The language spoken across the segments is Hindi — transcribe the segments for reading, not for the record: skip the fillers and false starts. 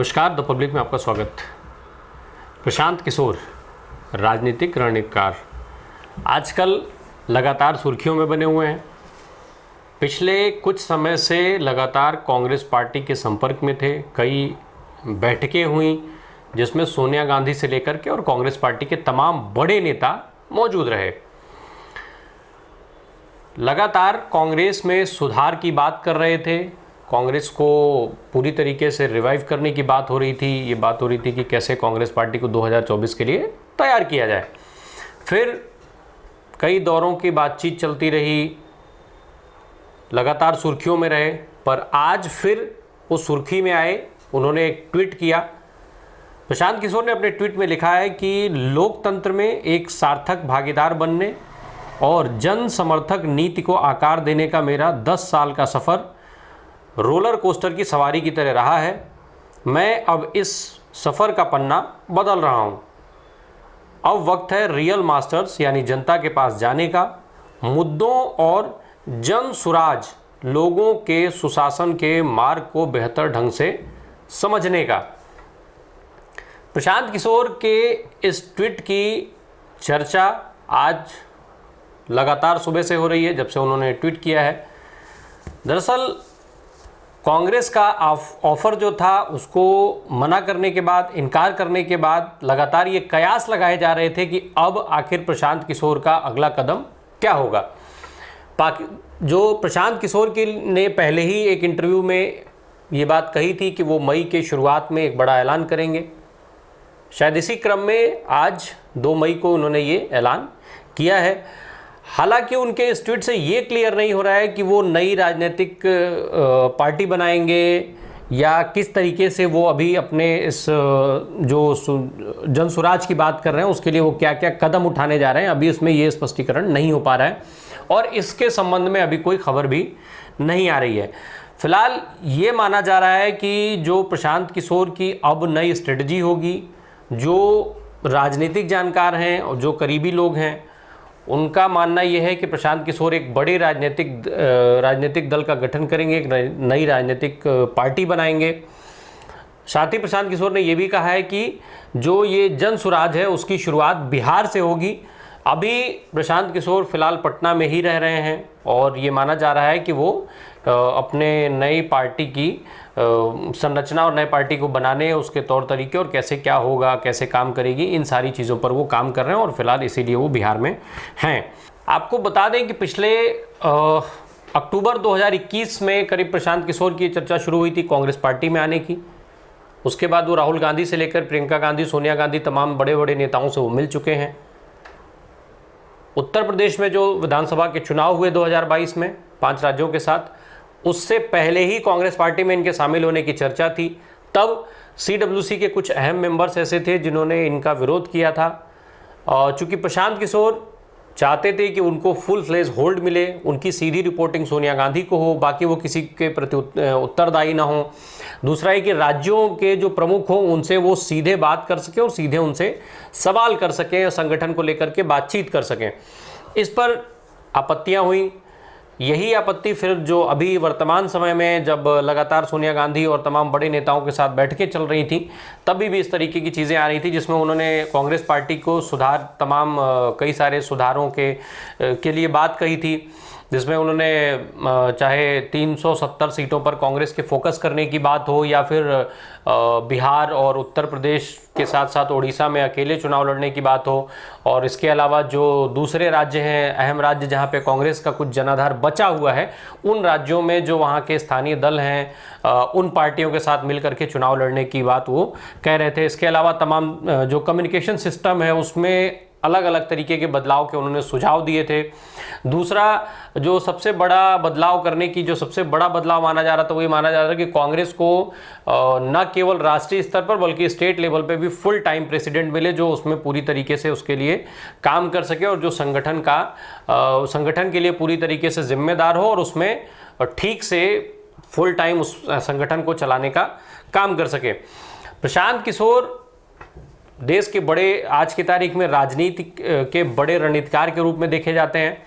नमस्कार, द पब्लिक में आपका स्वागत। प्रशांत किशोर, राजनीतिक रणनीतिकार, आजकल लगातार सुर्खियों में बने हुए हैं। पिछले कुछ समय से लगातार कांग्रेस पार्टी के संपर्क में थे। कई बैठकें हुई जिसमें सोनिया गांधी से लेकर के और कांग्रेस पार्टी के तमाम बड़े नेता मौजूद रहे। लगातार कांग्रेस में सुधार की बात कर रहे थे। कांग्रेस को पूरी तरीके से रिवाइव करने की बात हो रही थी। ये बात हो रही थी कि कैसे कांग्रेस पार्टी को 2024 के लिए तैयार किया जाए। फिर कई दौरों की बातचीत चलती रही, लगातार सुर्खियों में रहे, पर आज फिर वो सुर्खी में आए। उन्होंने एक ट्वीट किया। प्रशांत किशोर ने अपने ट्वीट में लिखा है कि लोकतंत्र में एक सार्थक भागीदार बनने और जन समर्थक नीति को आकार देने का मेरा 10 साल का सफ़र रोलर कोस्टर की सवारी की तरह रहा है। मैं अब इस सफ़र का पन्ना बदल रहा हूँ। अब वक्त है रियल मास्टर्स यानी जनता के पास जाने का, मुद्दों और जन सुराज लोगों के सुशासन के मार्ग को बेहतर ढंग से समझने का। प्रशांत किशोर के इस ट्वीट की चर्चा आज लगातार सुबह से हो रही है, जब से उन्होंने ट्वीट किया है। दरअसल कांग्रेस का ऑफर जो था उसको मना करने के बाद, इनकार करने के बाद लगातार ये कयास लगाए जा रहे थे कि अब आखिर प्रशांत किशोर का अगला कदम क्या होगा। जो प्रशांत किशोर ने पहले ही एक इंटरव्यू में ये बात कही थी कि वो मई के शुरुआत में एक बड़ा ऐलान करेंगे। शायद इसी क्रम में आज 2 मई को उन्होंने ये ऐलान किया है। हालांकि उनके इस ट्वीट से ये क्लियर नहीं हो रहा है कि वो नई राजनीतिक पार्टी बनाएंगे या किस तरीके से वो अभी अपने इस जो जनसुराज की बात कर रहे हैं उसके लिए वो क्या क्या कदम उठाने जा रहे हैं। अभी उसमें ये स्पष्टीकरण नहीं हो पा रहा है और इसके संबंध में अभी कोई खबर भी नहीं आ रही है। फिलहाल ये माना जा रहा है कि जो प्रशांत किशोर की अब नई स्ट्रेटजी होगी, जो राजनीतिक जानकार हैं और जो करीबी लोग हैं उनका मानना यह है कि प्रशांत किशोर एक बड़े राजनीतिक दल का गठन करेंगे, एक नई राजनीतिक पार्टी बनाएंगे। साथ ही प्रशांत किशोर ने यह भी कहा है कि जो ये जन सुराज है उसकी शुरुआत बिहार से होगी। अभी प्रशांत किशोर फिलहाल पटना में ही रह रहे हैं और ये माना जा रहा है कि वो अपने नई पार्टी की संरचना और नई पार्टी को बनाने, उसके तौर तरीके और कैसे क्या होगा, कैसे काम करेगी, इन सारी चीज़ों पर वो काम कर रहे हैं और फिलहाल इसीलिए वो बिहार में हैं। आपको बता दें कि पिछले अक्टूबर 2021 में करीब प्रशांत किशोर की चर्चा शुरू हुई थी कांग्रेस पार्टी में आने की। उसके बाद वो राहुल गांधी से लेकर प्रियंका गांधी, सोनिया गांधी, तमाम बड़े बड़े नेताओं से वो मिल चुके हैं। उत्तर प्रदेश में जो विधानसभा के चुनाव हुए 2022 में 5 राज्यों के साथ, उससे पहले ही कांग्रेस पार्टी में इनके शामिल होने की चर्चा थी। तब CWC के कुछ अहम मेंबर्स ऐसे थे जिन्होंने इनका विरोध किया था। चूँकि प्रशांत किशोर चाहते थे कि उनको फुल फ्लेज होल्ड मिले, उनकी सीधी रिपोर्टिंग सोनिया गांधी को हो, बाकी वो किसी के प्रति उत्तरदायी ना हो। दूसरा है कि राज्यों के जो प्रमुख हों उनसे वो सीधे बात कर सकें और सीधे उनसे सवाल कर सकें, संगठन को लेकर के बातचीत कर सकें। इस पर आपत्तियां हुई। यही आपत्ति फिर जो अभी वर्तमान समय में जब लगातार सोनिया गांधी और तमाम बड़े नेताओं के साथ बैठकें चल रही थी, तभी भी इस तरीके की चीज़ें आ रही थी जिसमें उन्होंने कांग्रेस पार्टी को कई सारे सुधारों के लिए बात कही थी, जिसमें उन्होंने चाहे 370 सीटों पर कांग्रेस के फोकस करने की बात हो या फिर बिहार और उत्तर प्रदेश के साथ साथ उड़ीसा में अकेले चुनाव लड़ने की बात हो, और इसके अलावा जो दूसरे राज्य हैं, अहम राज्य जहां पे कांग्रेस का कुछ जनाधार बचा हुआ है, उन राज्यों में जो वहां के स्थानीय दल हैं उन पार्टियों के साथ मिलकर के चुनाव लड़ने की बात वो कह रहे थे। इसके अलावा तमाम जो कम्युनिकेशन सिस्टम है उसमें अलग अलग तरीके के बदलाव के उन्होंने सुझाव दिए थे। दूसरा जो सबसे बड़ा बदलाव करने की जो सबसे बड़ा बदलाव माना जा रहा था वो ये माना जा रहा था कि कांग्रेस को न केवल राष्ट्रीय स्तर पर बल्कि स्टेट लेवल पे भी फुल टाइम प्रेसिडेंट मिले, जो उसमें पूरी तरीके से उसके लिए काम कर सके और जो संगठन के लिए पूरी तरीके से जिम्मेदार हो और उसमें ठीक से फुल टाइम उस संगठन को चलाने का काम कर सके। प्रशांत किशोर देश के आज की तारीख में राजनीति के बड़े रणनीतिकार के रूप में देखे जाते हैं।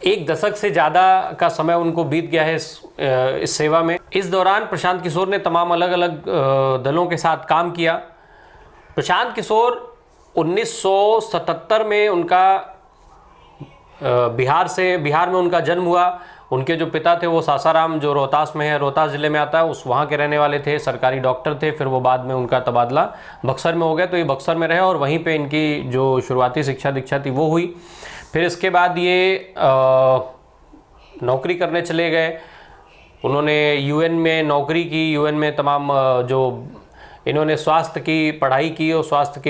1 दशक से ज़्यादा का समय उनको बीत गया है इस सेवा में। इस दौरान प्रशांत किशोर ने तमाम अलग अलग दलों के साथ काम किया। प्रशांत किशोर 1977 में उनका बिहार में उनका जन्म हुआ। उनके जो पिता थे वो सासाराम, जो रोहतास में है, रोहतास ज़िले में आता है, वहाँ के रहने वाले थे, सरकारी डॉक्टर थे। फिर वो बाद में उनका तबादला बक्सर में हो गया, तो ये बक्सर में रहे और वहीं पे इनकी जो शुरुआती शिक्षा दीक्षा थी वो हुई। फिर इसके बाद ये नौकरी करने चले गए। उन्होंने यूएन में नौकरी की, यूएन में तमाम जो इन्होंने स्वास्थ्य की पढ़ाई की और स्वास्थ्य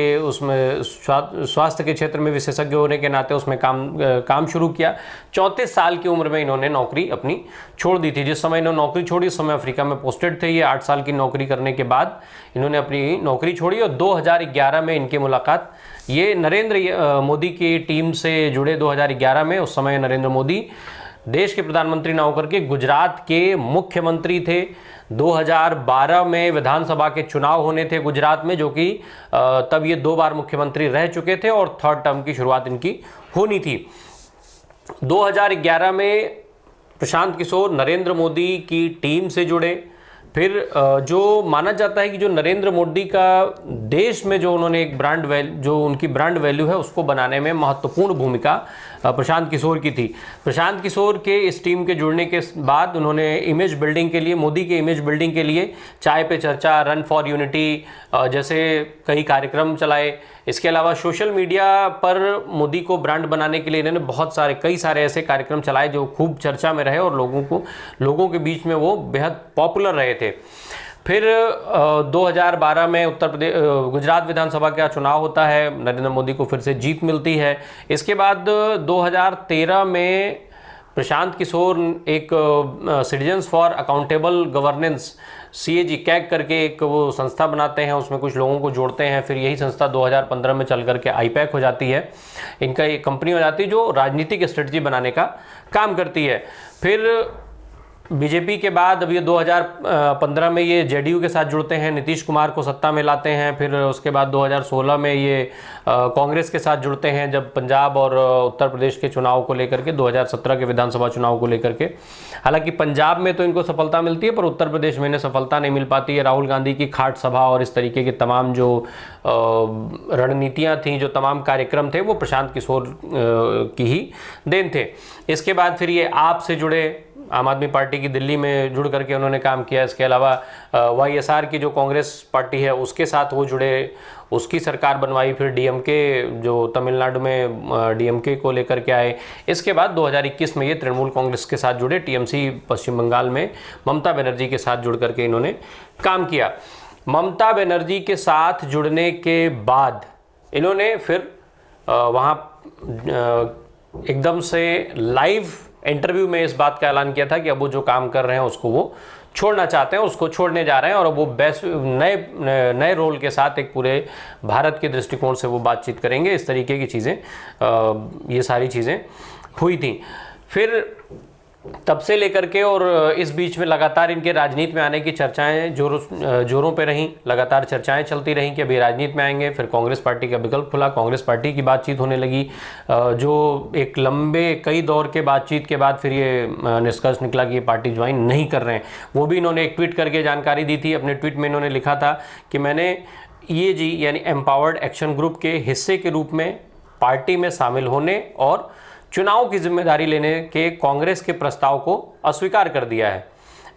के क्षेत्र में विशेषज्ञ होने के नाते उसमें काम शुरू किया। 34 साल की उम्र में इन्होंने नौकरी अपनी छोड़ दी थी। जिस समय इन्होंने नौकरी छोड़ी उस समय अफ्रीका में पोस्टेड थे ये। 8 साल की नौकरी करने के बाद इन्होंने अपनी नौकरी छोड़ी और 2011 में इनकी मुलाकात, ये नरेंद्र मोदी की टीम से जुड़े 2011 में। उस समय नरेंद्र मोदी देश के प्रधानमंत्री ना होकर के गुजरात के मुख्यमंत्री थे। 2012 में विधानसभा के चुनाव होने थे गुजरात में, जो कि तब ये 2 बार मुख्यमंत्री रह चुके थे और 3rd टर्म की शुरुआत इनकी होनी थी। 2011 में प्रशांत किशोर नरेंद्र मोदी की टीम से जुड़े। फिर जो माना जाता है कि जो नरेंद्र मोदी का देश में जो उन्होंने एक जो उनकी ब्रांड वैल्यू है उसको बनाने में महत्वपूर्ण भूमिका प्रशांत किशोर की थी। प्रशांत किशोर के इस टीम के जुड़ने के बाद उन्होंने इमेज बिल्डिंग के लिए, मोदी के इमेज बिल्डिंग के लिए चाय पे चर्चा, रन फॉर यूनिटी जैसे कई कार्यक्रम चलाए। इसके अलावा सोशल मीडिया पर मोदी को ब्रांड बनाने के लिए इन्होंने कई सारे ऐसे कार्यक्रम चलाए जो खूब चर्चा में रहे और लोगों के बीच में वो बेहद पॉपुलर रहे थे। फिर 2012 में गुजरात विधानसभा का चुनाव होता है, नरेंद्र मोदी को फिर से जीत मिलती है। इसके बाद 2013 में प्रशांत किशोर एक citizens for accountable governance CAG CAG करके एक वो संस्था बनाते हैं, उसमें कुछ लोगों को जोड़ते हैं। फिर यही संस्था 2015 में चल करके IPAC हो जाती है। इनका एक कंपनी हो जाती है जो राजनीतिक स्ट्रेटजी बनाने का काम करती है। फिर बीजेपी के बाद अब ये 2015 में ये JDU के साथ जुड़ते हैं, नीतीश कुमार को सत्ता में लाते हैं। फिर उसके बाद 2016 में ये कांग्रेस के साथ जुड़ते हैं, जब पंजाब और उत्तर प्रदेश के चुनाव को लेकर के, 2017 के विधानसभा चुनाव को लेकर के। हालांकि पंजाब में तो इनको सफलता मिलती है पर उत्तर प्रदेश में इन्हें सफलता नहीं मिल पाती है। राहुल गांधी की खाट सभा और इस तरीके के तमाम जो रणनीतियाँ थीं, जो तमाम कार्यक्रम थे, वो प्रशांत किशोर की ही देन थे। इसके बाद फिर ये आप से जुड़े, आम आदमी पार्टी की दिल्ली में जुड़ करके उन्होंने काम किया। इसके अलावा YSR की जो कांग्रेस पार्टी है उसके साथ वो जुड़े, उसकी सरकार बनवाई। फिर DMK जो तमिलनाडु में DMK को लेकर के आए। इसके बाद 2021 में ये तृणमूल कांग्रेस के साथ जुड़े, TMC पश्चिम बंगाल में ममता बनर्जी के साथ जुड़ करके इन्होंने काम किया। ममता बनर्जी के साथ जुड़ने के बाद इन्होंने फिर वहाँ एकदम से लाइव इंटरव्यू में इस बात का ऐलान किया था कि अब वो जो काम कर रहे हैं उसको वो छोड़ना चाहते हैं, उसको छोड़ने जा रहे हैं और अब वो नए रोल के साथ एक पूरे भारत के दृष्टिकोण से वो बातचीत करेंगे। इस तरीके की चीज़ें, ये सारी चीज़ें हुई थी। फिर तब से लेकर के और इस बीच में लगातार इनके राजनीति में आने की चर्चाएं जोरों पे रहीं, लगातार चर्चाएं चलती रहीं कि अभी राजनीति में आएंगे। फिर कांग्रेस पार्टी का विकल्प खुला, कांग्रेस पार्टी की बातचीत होने लगी, जो एक लंबे कई दौर के बातचीत के बाद फिर ये निष्कर्ष निकला कि ये पार्टी ज्वाइन नहीं कर रहे हैं। वो भी इन्होंने एक ट्वीट करके जानकारी दी थी। अपने ट्वीट में इन्होंने लिखा था कि मैंने EAG यानी एम्पावर्ड एक्शन ग्रुप के हिस्से के रूप में पार्टी में शामिल होने और चुनाव की जिम्मेदारी लेने के कांग्रेस के प्रस्ताव को अस्वीकार कर दिया है।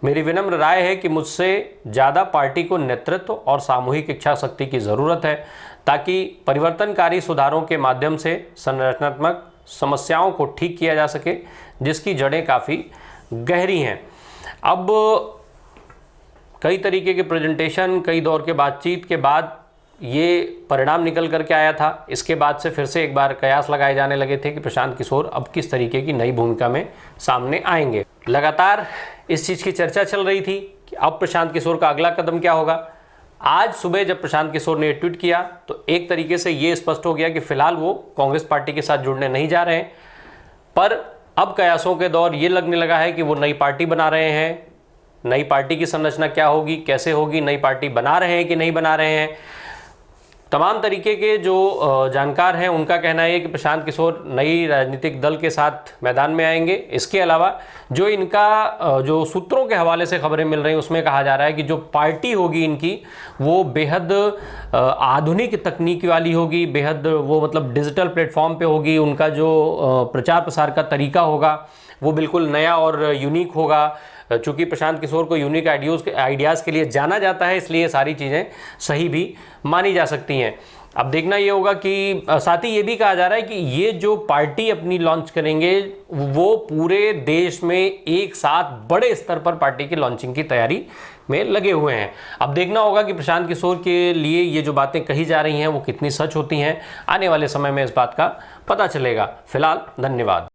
मेरी विनम्र राय है कि मुझसे ज़्यादा पार्टी को नेतृत्व और सामूहिक इच्छा शक्ति की ज़रूरत है ताकि परिवर्तनकारी सुधारों के माध्यम से संरचनात्मक समस्याओं को ठीक किया जा सके जिसकी जड़ें काफ़ी गहरी हैं। अब कई तरीके के प्रेजेंटेशन, कई दौर के बातचीत के बाद ये परिणाम निकल करके आया था। इसके बाद से फिर से एक बार कयास लगाए जाने लगे थे कि प्रशांत किशोर अब किस तरीके की नई भूमिका में सामने आएंगे। लगातार इस चीज़ की चर्चा चल रही थी कि अब प्रशांत किशोर का अगला कदम क्या होगा। आज सुबह जब प्रशांत किशोर ने ट्वीट किया तो एक तरीके से ये स्पष्ट हो गया कि फिलहाल वो कांग्रेस पार्टी के साथ जुड़ने नहीं जा रहे हैं, पर अब कयासों के दौर ये लगने लगा है कि वो नई पार्टी बना रहे हैं। नई पार्टी की संरचना क्या होगी, कैसे होगी, नई पार्टी बना रहे हैं कि नहीं बना रहे हैं। तमाम तरीके के जो जानकार हैं उनका कहना है कि प्रशांत किशोर नई राजनीतिक दल के साथ मैदान में आएंगे। इसके अलावा जो इनका जो सूत्रों के हवाले से खबरें मिल रही हैं उसमें कहा जा रहा है कि जो पार्टी होगी इनकी वो बेहद आधुनिक तकनीक वाली होगी, बेहद वो मतलब डिजिटल प्लेटफॉर्म पे होगी। उनका जो प्रचार प्रसार का तरीका होगा वो बिल्कुल नया और यूनिक होगा। चूँकि प्रशांत किशोर को यूनिक आइडियाज़ के लिए जाना जाता है, इसलिए सारी चीज़ें सही भी मानी जा सकती हैं। अब देखना ये होगा कि साथ ही ये भी कहा जा रहा है कि ये जो पार्टी अपनी लॉन्च करेंगे वो पूरे देश में एक साथ बड़े स्तर पर पार्टी की लॉन्चिंग की तैयारी में लगे हुए हैं। अब देखना होगा कि प्रशांत किशोर के लिए ये जो बातें कही जा रही हैं वो कितनी सच होती हैं। आने वाले समय में इस बात का पता चलेगा। फिलहाल धन्यवाद।